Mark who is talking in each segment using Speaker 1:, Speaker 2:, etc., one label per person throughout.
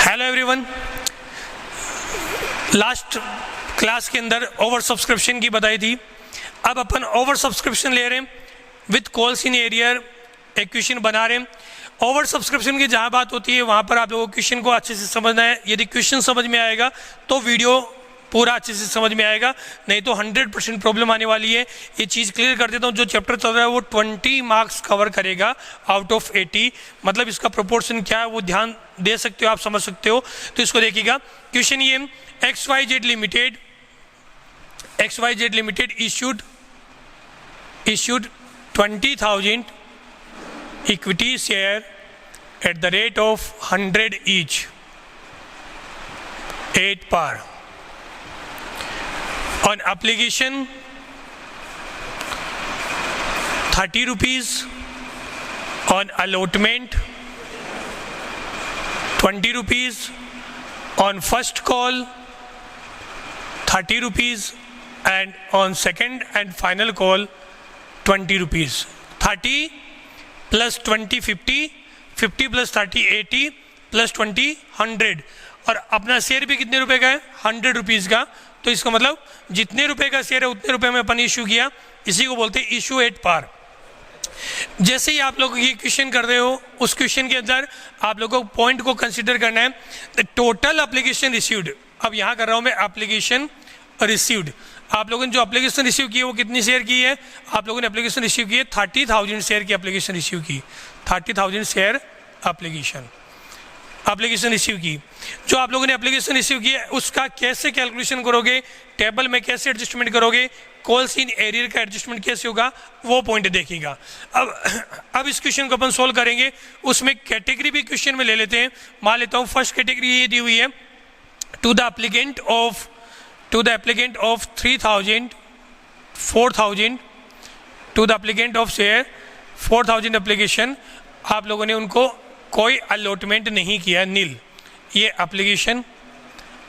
Speaker 1: Hello everyone, last class के अंदर over subscription की बताई थी। अब अपन ओवर सब्सक्रिप्शन ले रहे हैं विथ कॉल्स इन एरियर, एक क्वेश्चन बना रहे हैं। ओवर सब्सक्रिप्शन की जहाँ बात होती है वहाँ पर आप लोगों को क्वेश्चन को अच्छे से समझना है। यदि क्वेश्चन समझ में आएगा तो वीडियो पूरा अच्छे से समझ में आएगा, नहीं तो 100% प्रॉब्लम आने वाली है। ये चीज़ क्लियर कर देता हूँ, जो चैप्टर चल रहा है वो 20 मार्क्स कवर करेगा आउट ऑफ 80। मतलब इसका प्रोपोर्शन क्या है वो ध्यान दे सकते हो, आप समझ सकते हो। तो इसको देखिएगा, क्वेश्चन ये XYZ limited issued 20,000 equity share at the rate of 100 each 8 par on application 30 rupees, on allotment 20 rupees, on first call 30 rupees, and on second and final call 20 rupees. 30 plus 20 50, 50 plus 30 80, plus 20 100। और अपना share भी कितने रुपए का है? 100 rupees का। तो इसका मतलब जितने रुपए का शेयर है उतने रुपए में अपन इशू किया, इसी को बोलते हैं इशू एट पार। जैसे ही आप लोग ये क्वेश्चन कर रहे हो, उस क्वेश्चन के अंदर आप लोगों को पॉइंट को कंसीडर करना है, द टोटल एप्लीकेशन रिसीव्ड। अब यहाँ कर रहा हूँ मैं एप्लीकेशन रिसीव्ड। आप लोगों ने जो एप्लीकेशन रिसीव की है वो कितनी शेयर की है? आप लोगों ने एप्लीकेशन रिसीव की है 30,000 शेयर की एप्लीकेशन रिसीव की, 30,000 शेयर एप्लीकेशन रिसीव की। जो आप लोगों ने एप्लीकेशन रिसीव की है उसका कैसे कैलकुलेशन करोगे, टेबल में कैसे एडजस्टमेंट करोगे, कॉल्स इन एरियर का एडजस्टमेंट कैसे होगा, वो पॉइंट देखिएगा। अब इस क्वेश्चन को अपन सोल्व करेंगे। उसमें कैटेगरी भी क्वेश्चन में ले लेते हैं। मान लेता हूँ फर्स्ट कैटेगरी ये दी हुई है, to the applicant of 3,000 4,000 to the applicant of share 4,000 application. आप लोगों ने उनको कोई अलॉटमेंट नहीं किया, नील, ये एप्लीकेशन।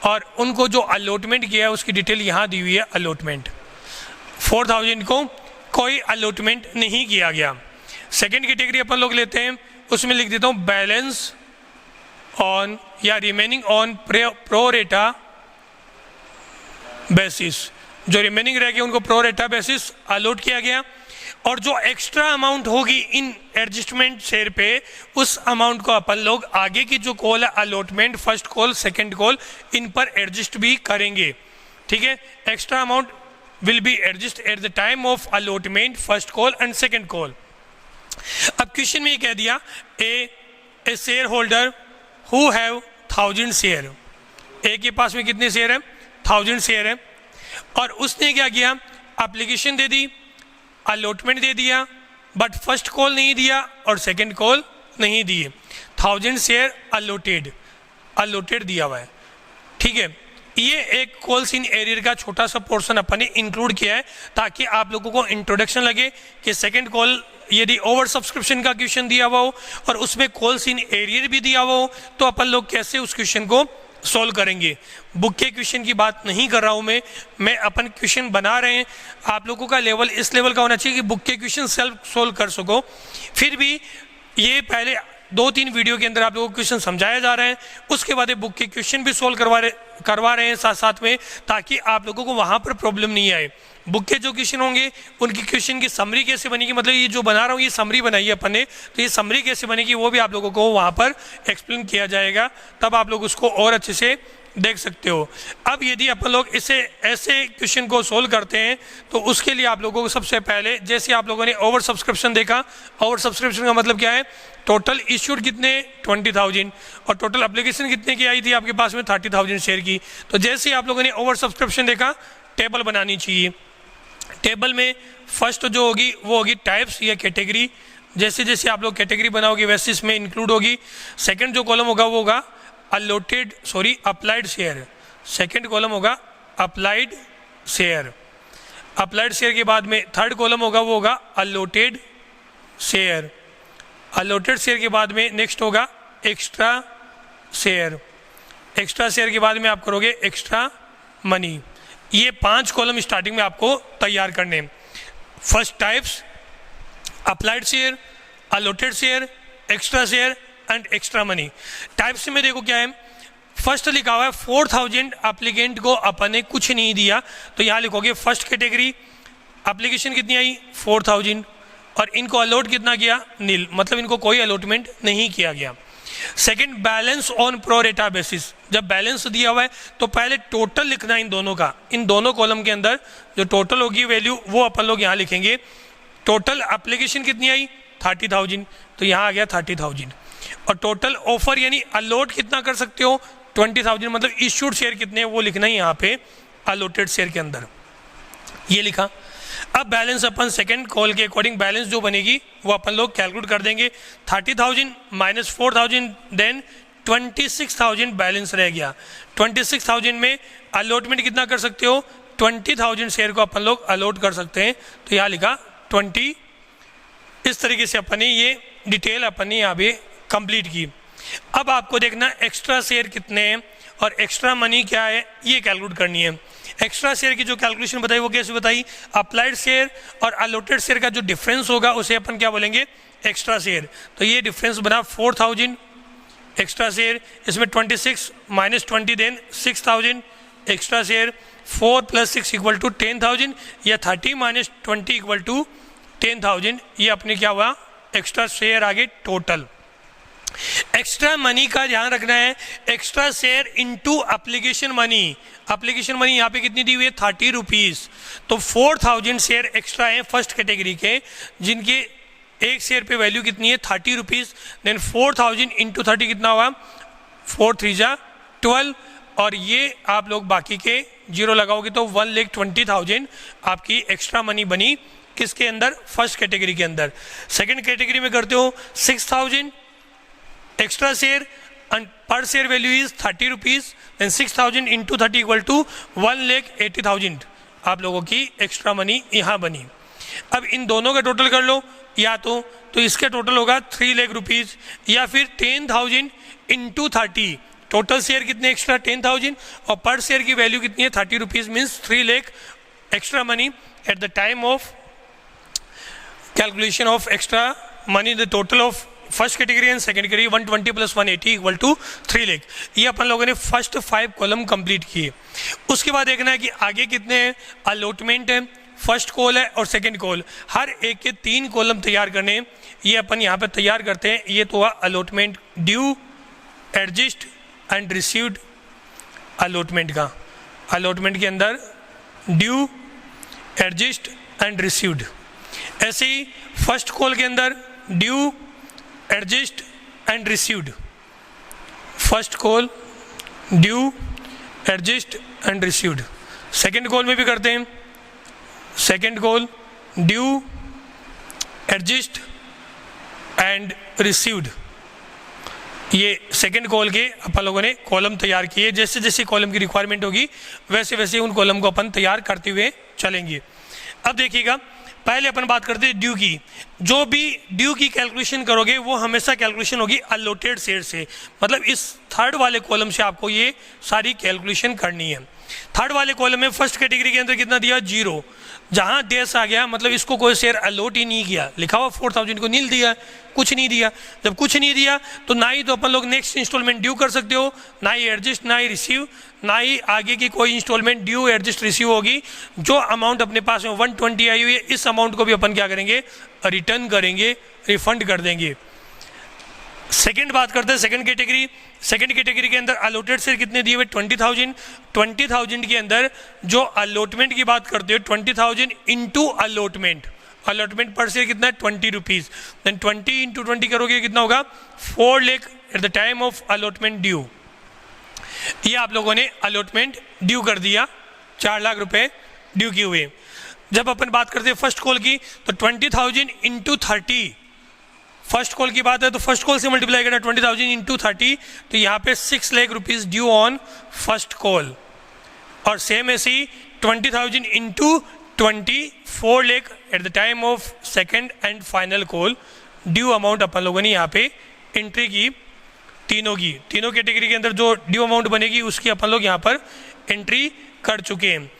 Speaker 1: और उनको जो अलॉटमेंट किया है उसकी डिटेल यहाँ दी हुई है, अलॉटमेंट 4,000 को कोई अलॉटमेंट नहीं किया गया। सेकेंड कैटेगरी अपन लोग लेते हैं, उसमें लिख देता हूँ बैलेंस ऑन या रिमेनिंग ऑन प्रोरेटा बेसिस। जो रिमेनिंग रह गया उनको प्रोरेटा बेसिस अलॉट किया गया, और जो एक्स्ट्रा अमाउंट होगी इन एडजस्टमेंट शेयर पे, उस अमाउंट को अपन लोग आगे की जो कॉल है allotment, first call, second call, इन पर एडजस्ट भी करेंगे। ठीक है, extra amount will be adjust at the time of allotment, first call and second call. अब क्वेश्चन में ये कह दिया, a share holder who have 1000 share, A के पास में कितने शेयर है? 1000 शेयर है। और उसने क्या किया, एप्लीकेशन दे दी, अलॉटमेंट दे दिया, बट फर्स्ट कॉल नहीं दिया और सेकंड कॉल नहीं दिए। 1000 शेयर अलॉटेड दिया हुआ है। ठीक है, ये एक कॉल्स इन एरियर का छोटा सा पोर्शन अपन ने इंक्लूड किया है, ताकि आप लोगों को इंट्रोडक्शन लगे कि सेकंड कॉल यदि ओवर सब्सक्रिप्शन का क्वेश्चन दिया हुआ हो और उसमें कॉल्स इन एरियर भी दिया हुआ हो, तो अपन लोग कैसे उस क्वेश्चन को सोल्व करेंगे। बुक के क्वेश्चन की बात नहीं कर रहा हूं मैं अपन क्वेश्चन बना रहे हैं। आप लोगों का लेवल इस लेवल का होना चाहिए कि बुक के क्वेश्चन सेल्फ सोल्व कर सको। फिर भी ये पहले 2-3 वीडियो के अंदर आप लोगों को क्वेश्चन समझाया जा रहा है, उसके बाद बुक के क्वेश्चन भी सोल्व करवा रहे हैं साथ में, ताकि आप लोगों को वहाँ पर प्रॉब्लम नहीं आए। बुक के जो क्वेश्चन होंगे उनकी क्वेश्चन की समरी कैसे बनेगी, मतलब ये जो बना रहा हूँ ये समरी बनाई है अपन ने, तो ये समरी कैसे बनेगी वो भी आप लोगों को वहाँ पर एक्सप्लेन किया जाएगा, तब आप लोग उसको और अच्छे से देख सकते हो। अब यदि अपन लोग इसे ऐसे क्वेश्चन को सोल्व करते हैं तो उसके लिए आप लोगों को सबसे पहले, जैसे आप लोगों ने ओवर सब्सक्रिप्शन देखा, ओवर सब्सक्रिप्शन का मतलब क्या है, टोटल इश्यूड कितने 20,000 और टोटल एप्लीकेशन कितने की आई थी आपके पास में 30,000 शेयर की। तो जैसे ही आप लोगों ने ओवर सब्सक्रिप्शन देखा, टेबल बनानी चाहिए। टेबल में फर्स्ट जो होगी वो होगी टाइप्स या कैटेगरी। जैसे जैसे आप लोग कैटेगरी बनाओगे वैसे इसमें इंक्लूड होगी। सेकंड जो कॉलम होगा वो होगा अप्लाइड शेयर। सेकंड कॉलम होगा अप्लाइड शेयर। अप्लाइड शेयर के बाद में थर्ड कॉलम होगा वो होगा अलॉटेड शेयर। अलॉटेड शेयर के बाद में नेक्स्ट होगा एक्स्ट्रा शेयर। एक्स्ट्रा शेयर के बाद में आप करोगे एक्स्ट्रा मनी। ये 5 कॉलम स्टार्टिंग में आपको तैयार करने। First types applied share, allotted share, extra share and extra money. Types में देखो क्या है, फर्स्ट लिखा हुआ है 4000 एप्लीकेंट को अपन ने कुछ नहीं दिया, तो यहाँ लिखोगे फर्स्ट कैटेगरी एप्लीकेशन कितनी आई 4000 और इनको अलॉट कितना किया नील, मतलब इनको कोई अलॉटमेंट नहीं किया गया। सेकंड बैलेंस ऑन प्रो रेटा बेसिस, जब बैलेंस दिया हुआ है तो पहले टोटल लिखना है इन दोनों का, इन दोनों कॉलम के अंदर जो टोटल होगी वैल्यू वो अपन लोग यहाँ लिखेंगे। टोटल एप्लीकेशन कितनी आई 30,000, तो यहाँ आ गया 30,000 और टोटल ऑफर यानी अलॉट कितना कर सकते हो 20,000, मतलब इश्यूड शेयर कितने वो लिखना है यहाँ पे अलॉटेड शेयर के अंदर, ये लिखा। अब बैलेंस अपन सेकंड कॉल के अकॉर्डिंग बैलेंस जो बनेगी वो अपन लोग कैलकुलेट कर देंगे। 30,000 माइनस 4,000 देन 26,000 बैलेंस रह गया। 26,000 में अलॉटमेंट कितना कर सकते हो 20,000 शेयर को अपन लोग अलॉट कर सकते हैं, तो यहाँ लिखा 20। इस तरीके से अपन ने ये डिटेल अपन ने यहाँ पे कंप्लीट की। अब आपको देखना एक्स्ट्रा शेयर कितने हैं और एक्स्ट्रा मनी क्या है ये कैलकुलेट करनी है। एक्स्ट्रा शेयर की जो कैलकुलेशन बताई वो कैसे बताई, अप्लाइड शेयर और अलॉटेड शेयर का जो डिफरेंस होगा उसे अपन क्या बोलेंगे एक्स्ट्रा शेयर। तो ये डिफरेंस बना 4,000 एक्स्ट्रा शेयर, इसमें 26 minus 20 then 6,000 extra share, 4 plus 6 equal to 10,000 या 30 माइनस 20 इक्वल टू 10,000, ये अपने क्या हुआ एक्स्ट्रा शेयर आगे टोटल। एक्स्ट्रा मनी का ध्यान रखना है, extra share into application money. Application money यहाँ पे कितनी दी हुई है 30 रुपीज़, तो 4,000 शेयर एक्स्ट्रा हैं फर्स्ट कैटेगरी के जिनके एक शेयर पे वैल्यू कितनी है 30 रुपीज़, देन 4,000 इंटू 30 कितना हुआ 4 3 जा 12 और ये आप लोग बाकी के जीरो लगाओगे तो 1,20,000 आपकी एक्स्ट्रा मनी बनी किसके अंदर फर्स्ट कैटेगरी के अंदर। सेकेंड कैटेगरी में करते हो 6,000 extra share and per share value is 30 rupees, then 6,000 into 30 equal to 1,80,000 आप लोगों की एक्स्ट्रा मनी यहाँ बनी। अब इन दोनों का टोटल कर लो या तो इसका टोटल होगा 3 लाख रुपीज़ या फिर 10,000 into 30, टोटल शेयर कितने एक्स्ट्रा 10,000 और पर शेयर की वैल्यू कितनी है 30 rupees means 3 lakh extra money at the time of calculation of extra money. The total of first category and second category 120 plus 180 equal to 3 lakh. ये अपन लोगों ने फर्स्ट 5 कॉलम कंप्लीट किए। उसके बाद देखना है कि आगे कितने अलॉटमेंट है, फर्स्ट कॉल है और सेकंड कॉल, हर एक के 3 कॉलम तैयार करने हैं। ये अपन यहाँ पे तैयार करते हैं। ये तो हुआ allotment due adjust and received allotment का। अलॉटमेंट के अंदर ड्यू एडजस्ट एंड रिसीव्ड, ऐसे ही फर्स्ट कॉल के अंदर due adjust and received, first call due adjust and received. Second call में भी करते हैं, second call due adjust and received. ये सेकेंड कॉल के अपन लोगों ने कॉलम तैयार किए। जैसे जैसे कॉलम की रिक्वायरमेंट होगी वैसे वैसे उन कॉलम को अपन तैयार करते हुए चलेंगे। अब देखिएगा पहले अपन बात करते हैं ड्यू की। जो भी ड्यू की कैलकुलेशन करोगे वो हमेशा कैलकुलेशन होगी अलॉटेड शेयर से, मतलब इस थर्ड वाले कॉलम से आपको ये सारी कैलकुलेशन करनी है। थर्ड वाले कॉलम में फर्स्ट कैटेगरी के अंदर कितना दिया 0, जहाँ डेस आ गया मतलब इसको कोई शेयर अलॉट ही नहीं किया, लिखा हुआ 4,000 को नील दिया, कुछ नहीं दिया। जब कुछ नहीं दिया तो ना ही तो अपन लोग नेक्स्ट इंस्टॉलमेंट ड्यू कर सकते हो, ना ही एडजस्ट, ना ही रिसीव, ना ही आगे की कोई इंस्टॉलमेंट ड्यू एडजस्ट रिसीव होगी। जो अमाउंट अपने पास में 120 आई हुई है इस अमाउंट को भी अपन क्या करेंगे रिटर्न करेंगे, रिफंड कर देंगे। सेकंड बात करते हैं सेकंड कैटेगरी। सेकंड कैटेगरी के अंदर अलॉटेड शेयर कितने दिए हुए 20,000। 20,000 के अंदर जो अलॉटमेंट की बात करते हो 20,000 इंटू अलॉटमेंट, अलॉटमेंट पर शेयर कितना है 20 रुपीज़, देन 20 इंटू 20 करोगे कितना होगा 4 lakh at the time of allotment due. ये आप लोगों ने अलॉटमेंट ड्यू कर दिया, 4 लाख रुपए ड्यू किए हुए। जब अपन बात करते हैं फर्स्ट कॉल की तो 20,000 इंटू 30, फर्स्ट कॉल की बात है तो फर्स्ट कॉल से मल्टीप्लाई करना 20,000 इंटू 30, तो यहाँ पे 6 lakh rupees due on first call. और सेम ऐसे ही 20,000 into 20, 4 lakh at the time of second and final call due amount अपन लोगों ने यहाँ पे एंट्री की। तीनों कैटेगरी के अंदर जो ड्यू अमाउंट बनेगी उसकी अपन लोग यहाँ पर एंट्री कर चुके हैं।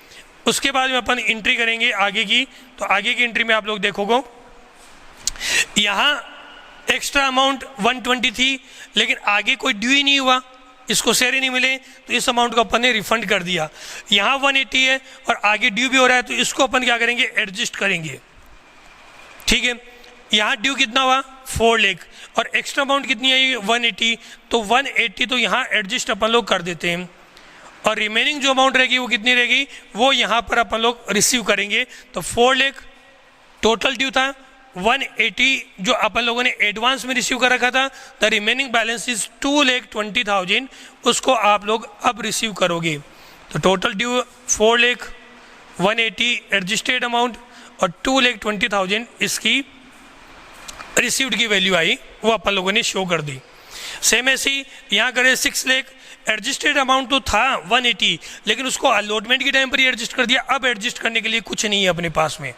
Speaker 1: उसके बाद में अपन एंट्री करेंगे आगे की, तो आगे की एंट्री में आप लोग देखोगे यहाँ एक्स्ट्रा अमाउंट 120 थी लेकिन आगे कोई ड्यू ही नहीं हुआ, इसको शेयर ही नहीं मिले तो इस अमाउंट को अपन ने रिफंड कर दिया। यहाँ 180 है और आगे ड्यू भी हो रहा है तो इसको अपन क्या करेंगे, एडजस्ट करेंगे। ठीक है, यहाँ ड्यू कितना हुआ 4 लाख और एक्स्ट्रा अमाउंट कितनी आई 180, तो 180 तो यहाँ एडजस्ट अपन लोग कर देते हैं और रिमेनिंग जो अमाउंट रहेगी वो कितनी रहेगी, वो यहाँ पर अपन लोग रिसीव करेंगे। तो 4 लाख टोटल ड्यू था, 180 जो अपन लोगों ने एडवांस में रिसीव कर रखा था, द रिमेनिंग बैलेंस इज 2,20,000, उसको आप लोग अब रिसीव करोगे। तो total due 4 lakh, 180 adjusted amount और 2,20,000 इसकी रिसीव्ड की वैल्यू आई, वो अपन लोगों ने शो कर दी। सेम ऐसे ही यहाँ करें 6 लाख, एडजस्टेड अमाउंट तो था 180 लेकिन उसको अलॉटमेंट के टाइम पर ही एडजस्ट कर दिया, अब एडजस्ट करने के लिए कुछ नहीं है अपने पास में,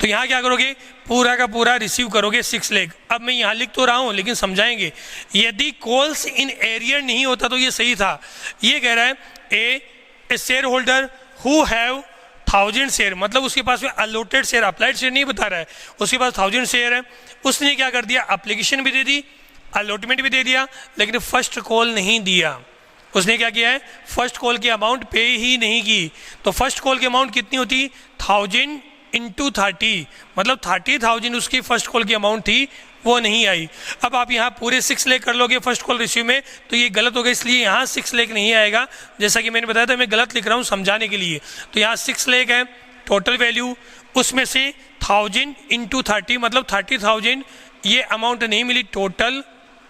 Speaker 1: तो यहाँ क्या करोगे, पूरा का पूरा रिसीव करोगे 6 लाख। अब मैं यहाँ लिख तो रहा हूँ लेकिन समझाएंगे, यदि कॉल्स इन एरियर नहीं होता तो ये सही था। ये कह रहा है a share holder who have 1000 share, मतलब उसके पास में अलॉटेड शेयर, अप्लाइड शेयर नहीं बता रहा है, उसके पास 1000 शेयर है, उसने क्या कर दिया, एप्लीकेशन भी दे दी, अलॉटमेंट भी दे दिया, लेकिन फर्स्ट कॉल नहीं दिया। उसने क्या किया है, फर्स्ट कॉल की अमाउंट पे ही नहीं की। तो फर्स्ट कॉल की अमाउंट कितनी होती, 1000 इंटू 30, मतलब 30,000 उसकी फर्स्ट कॉल की अमाउंट थी, वो नहीं आई। अब आप यहाँ पूरे 6 लाख कर लोगे फर्स्ट कॉल रिसीव में, तो ये गलत हो गया, इसलिए यहाँ 6 लाख नहीं आएगा। जैसा कि मैंने बताया था, मैं गलत लिख रहा हूँ समझाने के लिए। तो यहाँ 6 लाख है टोटल वैल्यू, उसमें से 1000 इंटू 30 मतलब 30,000 ये अमाउंट नहीं मिली। टोटल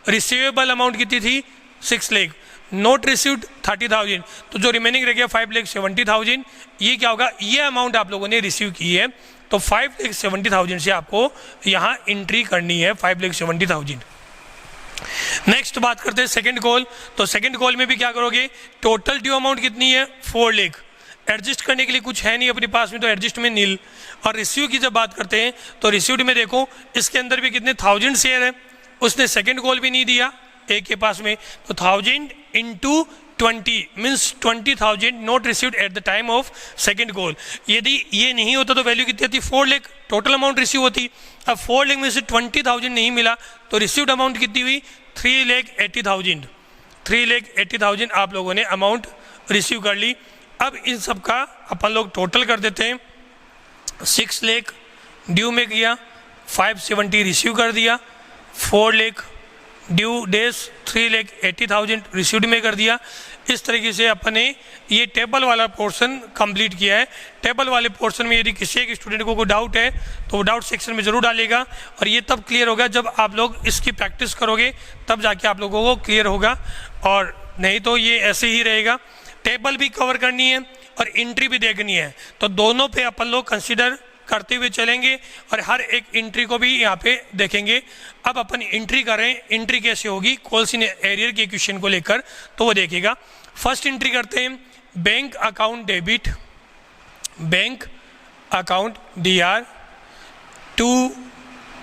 Speaker 1: रिसीवेबल अमाउंट कितनी थी, 6 लाख, नोट रिसीव्ड 30,000, तो जो रिमेनिंग रह गया 5,70,000, ये क्या होगा, ये अमाउंट आप लोगों ने रिसीव की है, तो 5,70,000 से आपको यहाँ एंट्री करनी है, 5,70,000। नेक्स्ट बात करते हैं सेकंड कॉल। तो सेकंड कॉल में भी क्या करोगे, टोटल ड्यू अमाउंट कितनी है 4 लाख, एडजस्ट करने के लिए कुछ है नहीं अपने पास में, तो एडजस्ट में नील। और रिसीव की जब बात करते हैं तो रिसीव्ड में देखो इसके अंदर भी कितने 1000 शेयर है, उसने सेकंड कॉल भी नहीं दिया एक के पास में, तो 1000 into 20 means 20,000 not received eight the time of second call. यदि ये नहीं होता तो वैल्यू कितनी होती, 4 लाख टोटल अमाउंट रिसीव होती। अब 4 लाख में से 20,000 नहीं मिला तो रिसीव्ड अमाउंट कितनी हुई, 3,80,000। 3,80,000 आप लोगों ने अमाउंट रिसीव कर ली। अब इन सब का अपन लोग टोटल कर देते हैं। 6 लाख ड्यू में किया, 570 रिसीव कर दिया, 4 लाख ड्यू डेज 3,80,000 रिसीव्ड में कर दिया। इस तरीके से अपने ये टेबल वाला पोर्शन कंप्लीट किया है। टेबल वाले पोर्शन में यदि किसी एक स्टूडेंट को कोई डाउट है तो वो डाउट सेक्शन में ज़रूर डालेगा, और ये तब क्लियर होगा जब आप लोग इसकी प्रैक्टिस करोगे, तब जाके आप लोगों को क्लियर होगा, और नहीं तो ये ऐसे ही रहेगा। टेबल भी कवर करनी है और एंट्री भी देखनी है, तो दोनों पे अपन लोग कंसिडर करते हुए चलेंगे और हर एक एंट्री को भी यहाँ पे देखेंगे। अब अपन एंट्री करें, एंट्री कैसे होगी कॉल्स इन एरियर के क्वेश्चन को लेकर, तो वो देखिएगा। फर्स्ट एंट्री करते हैं, bank account debit, bank account DR to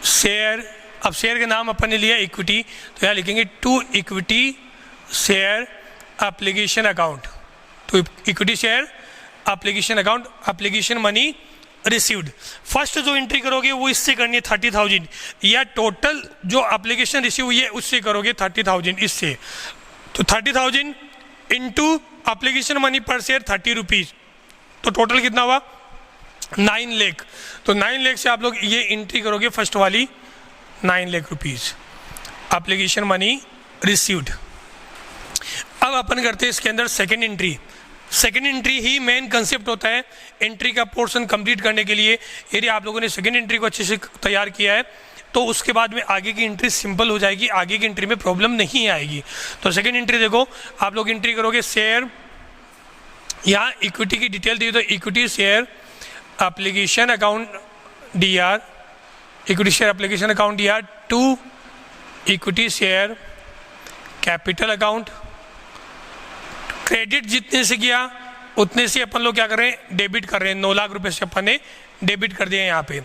Speaker 1: share. अब शेयर का नाम अपन ने लिया इक्विटी, तो यहाँ लिखेंगे to equity share application account, तो equity share application account, application money received. First जो एंट्री करोगे वो इससे करनी है 30,000, या टोटल जो एप्लीकेशन रिसीव हुई है उससे करोगे 30,000 इससे। तो 30,000 इंटू एप्लीकेशन मनी पर शेयर 30 रुपीज़, तो टोटल कितना हुआ 9 लाख। तो 9 लाख से आप लोग ये एंट्री करोगे फर्स्ट वाली 9 lakh rupees application money received. अब अपन करते हैं इसके अंदर सेकेंड एंट्री। सेकेंड एंट्री ही मेन कंसेप्ट होता है एंट्री का पोर्शन कंप्लीट करने के लिए। यदि आप लोगों ने सेकेंड एंट्री को अच्छे से तैयार किया है तो उसके बाद में आगे की एंट्री सिंपल हो जाएगी, आगे की एंट्री में प्रॉब्लम नहीं आएगी। तो सेकेंड एंट्री देखो, आप लोग एंट्री करोगे शेयर, यहाँ इक्विटी की डिटेल दी, तो equity share application account DR, equity share application account DR to equity share capital account. Credit जितने से किया उतने से अपन लोग क्या कर रहे हैं, डेबिट कर रहे हैं। 9 लाख रुपए से अपन ने डेबिट कर दिया यहाँ पे।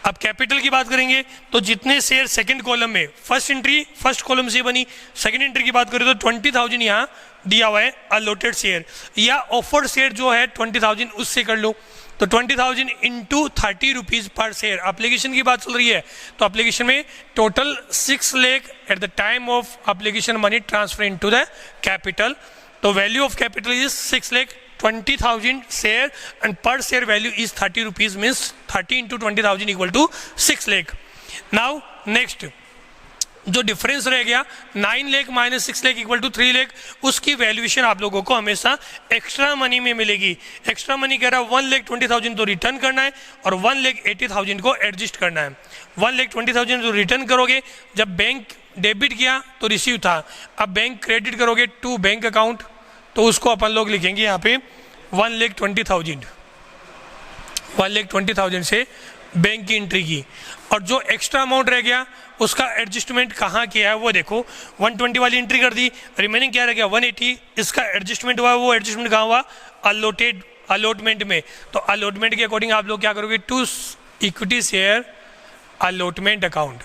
Speaker 1: अब कैपिटल की बात करेंगे तो जितने शेयर सेकंड कॉलम में, फर्स्ट एंट्री फर्स्ट कॉलम से बनी, सेकंड एंट्री की बात करें तो 20,000 यहाँ दिया हुआ है अलॉटेड शेयर, या ऑफर्ड शेयर जो है 20,000 उससे कर लो। तो 20,000 into 30 rupees per share, application की बात चल रही है, तो एप्लीकेशन में total 6 lakh at the time of application money transfer into the capital. तो value of capital is 6 lakh 20,000 share and per share value is 30 rupees, means 30 into 20,000 equal to 6 lakh. Now next जो difference रह गया 9 lakh minus 6 lakh equal to 3 lakh, उसकी valuation आप लोगों को हमेशा extra money में मिलेगी. एक्स्ट्रा मनी कह रहा है 1,20,000 तो रिटर्न करना है और 1,80,000 को एडजस्ट करना है. 1,20,000 तो रिटर्न करोगे, जब बैंक डेबिट किया तो रिसीव था, अब बैंक क्रेडिट करोगे टू बैंक अकाउंट, तो उसको अपन लोग लिखेंगे यहाँ पे 1,20,000 से बैंक की एंट्री की. और जो एक्स्ट्रा अमाउंट रह गया उसका एडजस्टमेंट कहाँ किया है वो देखो, 120 वाली एंट्री कर दी, रिमेनिंग क्या रह गया 180, इसका एडजस्टमेंट हुआ, वो एडजस्टमेंट कहाँ हुआ अलॉटमेंट में. तो अलॉटमेंट के अकॉर्डिंग आप लोग क्या करोगे, to equity share allotment account.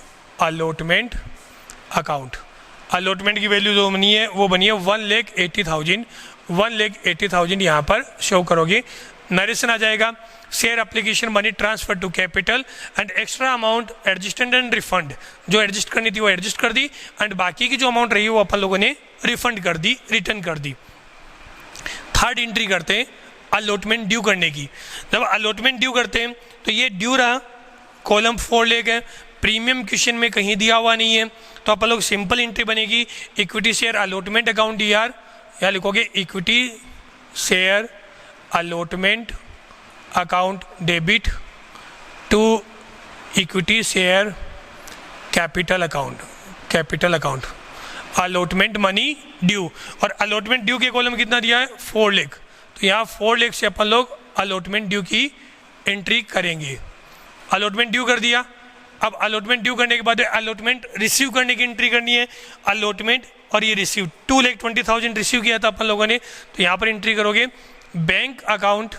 Speaker 1: Allotment की वैल्यू जो बनी है वो बनी है 1,80,000 यहाँ पर शो करोगे. नरेशन आ जाएगा, share application money transfer to capital and extra amount adjusted and refund. जो एडजस्ट करनी थी वो एडजस्ट कर दी एंड बाकी की जो अमाउंट रही वो अपन लोगों ने रिफंड कर दी, रिटर्न कर दी. थर्ड एंट्री करते हैं अलॉटमेंट ड्यू करने की. जब अलॉटमेंट ड्यू करते हैं तो ये ड्यू रहा, कॉलम 4 ले गए, प्रीमियम क्वेश्चन में कहीं दिया हुआ नहीं है, तो अपन लोग सिंपल एंट्री बनेगी equity share allotment account DR, या लिखोगे equity share allotment account debit to equity share capital account allotment money due. और अलॉटमेंट ड्यू के कॉलम कितना दिया है 4 लाख, तो यहाँ 4 लाख से अपन लोग अलॉटमेंट ड्यू की एंट्री करेंगे. अलॉटमेंट ड्यू कर दिया, अब अलॉटमेंट ड्यू करने के बाद अलॉटमेंट रिसीव करने की एंट्री करनी है. अलॉटमेंट और ये रिसीव 2,20,000 रिसीव किया था अपन लोगों ने, तो यहाँ पर एंट्री करोगे bank account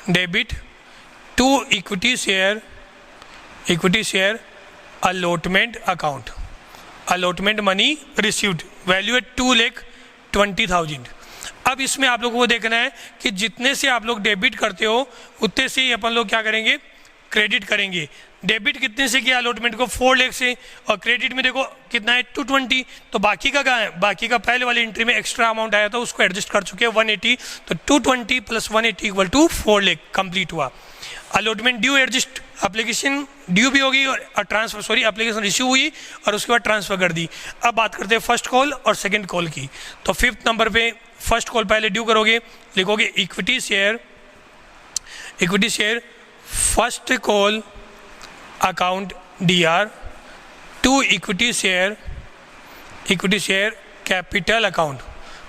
Speaker 1: debit to equity share allotment money received, value है 2,20,000. अब इसमें आप लोगों को देखना है कि जितने से आप लोग डेबिट करते हो उतने से ही अपन लोग क्या करेंगे, क्रेडिट करेंगे. डेबिट कितने से किया अलॉटमेंट को 4 लाख से, और क्रेडिट में देखो कितना है 220, तो बाकी का कहाँ है, बाकी का पहले वाली एंट्री में एक्स्ट्रा अमाउंट आया था उसको एडजस्ट कर चुके हैं 180, तो 220 plus 180 equal to 4 lakh complete हुआ. Allotment due adjust, application due भी होगी और ट्रांसफर एप्लीकेशन रिसीव हुई और उसके बाद ट्रांसफर कर दी. अब बात करते हैं फर्स्ट कॉल और सेकेंड कॉल की. तो 5th नंबर पे फर्स्ट कॉल पहले ड्यू करोगे, लिखोगे equity share first call account DR to equity share capital account.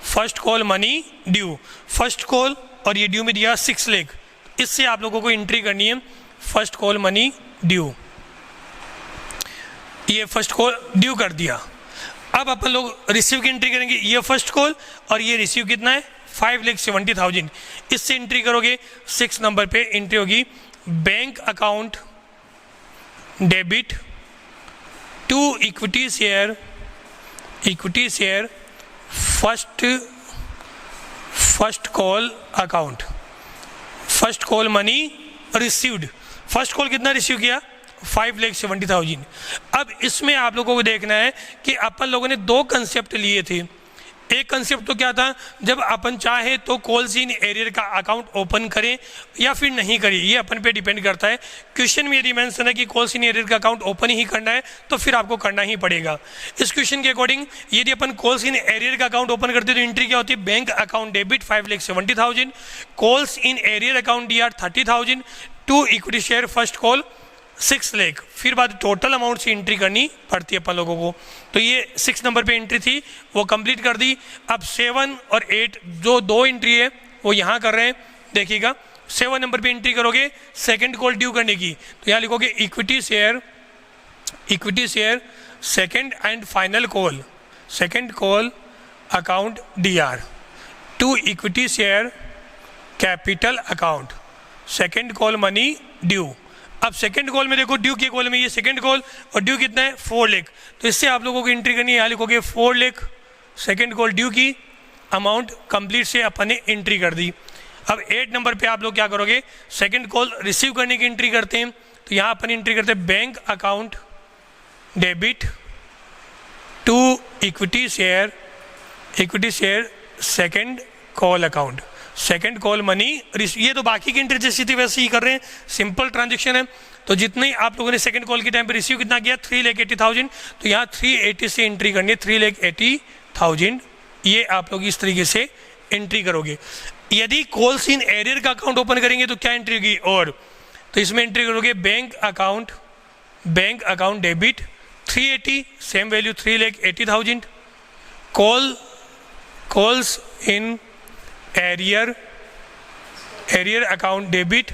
Speaker 1: First call money due, first call और ये ड्यू में दिया 6 लाख, इससे आप लोगों को एंट्री करनी है फर्स्ट कॉल मनी ड्यू. ये फर्स्ट कॉल ड्यू कर दिया. अब अपन लोग रिसीव की एंट्री करेंगे, ये फर्स्ट कॉल और ये रिसीव कितना है 5,70,000, इससे एंट्री करोगे 6 नंबर पे एंट्री होगी bank account debit to equity share first call account, first call money received. First call कितना रिसीव किया 5,70,000. अब इसमें आप लोगों को देखना है कि अपन लोगों ने 2 कंसेप्ट लिए थे. एक कंसेप्ट तो क्या था, जब अपन चाहे तो कॉल्स इन एरियर का अकाउंट ओपन करें या फिर नहीं करें, ये अपन पे डिपेंड करता है. क्वेश्चन में यदि मेंशन है कि कॉल्स इन एरियर का अकाउंट ओपन ही करना है तो फिर आपको करना ही पड़ेगा. इस क्वेश्चन के अकॉर्डिंग यदि अपन कॉल्स इन एरियर का अकाउंट ओपन करते तो एंट्री क्या होती है, bank account debit 5,70,000, calls in arrear account DR 30,000, to equity share first call 6 lakh. फिर बाद टोटल अमाउंट से एंट्री करनी पड़ती है अपन लोगों को. तो ये 6 नंबर पे एंट्री थी वो कंप्लीट कर दी. अब 7 और 8 जो 2 एंट्री है वो यहाँ कर रहे हैं, देखिएगा 7 नंबर पे एंट्री करोगे सेकंड कॉल ड्यू करने की, तो यहाँ लिखोगे equity share second and final call account DR to equity share capital account second call money due. अब सेकंड कॉल में देखो ड्यू के कॉल में ये सेकंड कॉल और ड्यू कितना है 4 लाख, तो इससे आप लोगों को एंट्री करनी है, यहाँ लिखोगे 4 लाख सेकंड कॉल ड्यू की अमाउंट कंप्लीट से अपन ने एंट्री कर दी. अब 8 नंबर पे आप लोग क्या करोगे, सेकंड कॉल रिसीव करने की एंट्री करते हैं। तो यहाँ अपन एंट्री करते हैं bank account debit to equity share second call account, second call money. ये तो बाकी की एंट्री जैसी थी वैसे ही कर रहे हैं, सिंपल ट्रांजेक्शन है। तो जितने आप लोगों ने सेकंड कॉल के टाइम पे रिसीव कितना किया, 3,80,000, तो यहाँ 380 से एंट्री करनी है, 3,80,000। ये आप लोग इस तरीके से एंट्री करोगे। यदि कॉल्स इन एरियर का अकाउंट ओपन करेंगे तो क्या एंट्री होगी, और तो इसमें एंट्री करोगे bank account debit 380, same value 3,80,000। Calls in arrear account debit,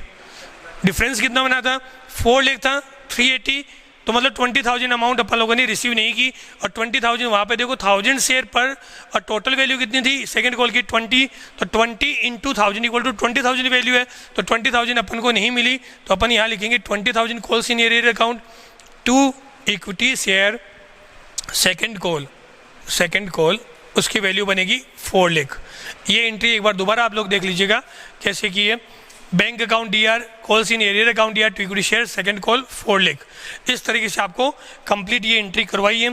Speaker 1: difference कितना बना था, 4 लाख था, 380, तो मतलब 20,000 अमाउंट अपन लोगों ने रिसीव नहीं की, और 20,000 वहाँ पे देखो 1000 शेयर पर, और टोटल वैल्यू कितनी थी सेकंड कॉल की 20, तो 20 इंटू 1000 इक्वल टू 20,000 वैल्यू है। तो 20,000 अपन को नहीं मिली, तो अपन यहाँ लिखेंगे 20,000 calls in arrear account to equity share second call, उसकी वैल्यू बनेगी 4 लाख। ये एंट्री एक बार दोबारा आप लोग देख लीजिएगा कैसे की है। Bank account DR, calls in arrear account DR to equity share second call 4 lakh. इस तरीके से आपको कंप्लीट ये एंट्री करवाई है।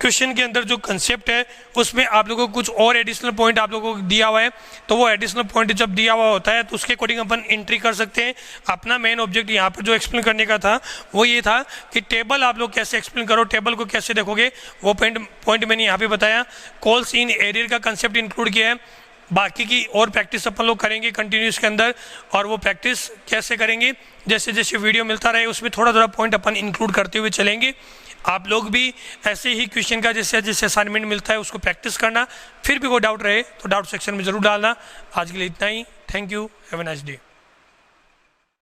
Speaker 1: क्वेश्चन के अंदर जो कंसेप्ट है उसमें आप लोगों को कुछ और एडिशनल पॉइंट आप लोगों को दिया हुआ है, तो वो एडिशनल पॉइंट जब दिया हुआ होता है तो उसके अकॉर्डिंग अपन एंट्री कर सकते हैं। अपना मेन ऑब्जेक्ट यहाँ पर जो एक्सप्लेन करने का था वो ये था कि टेबल आप लोग कैसे एक्सप्लेन करो, टेबल को कैसे देखोगे, वो पॉइंट मैंने यहाँ पे बताया। कॉल्स इन एरियर का कंसेप्ट इंक्लूड किया है। बाकी की और प्रैक्टिस अपन लोग करेंगे कंटिन्यूस के अंदर, और वो प्रैक्टिस कैसे करेंगे, जैसे जैसे वीडियो मिलता रहे उसमें थोड़ा थोड़ा पॉइंट अपन इंक्लूड करते हुए चलेंगे। आप लोग भी ऐसे ही क्वेश्चन का जैसे जैसे असाइनमेंट मिलता है उसको प्रैक्टिस करना। फिर भी कोई डाउट रहे तो डाउट सेक्शन में ज़रूर डालना। आज के लिए इतना ही, thank you, have a nice day.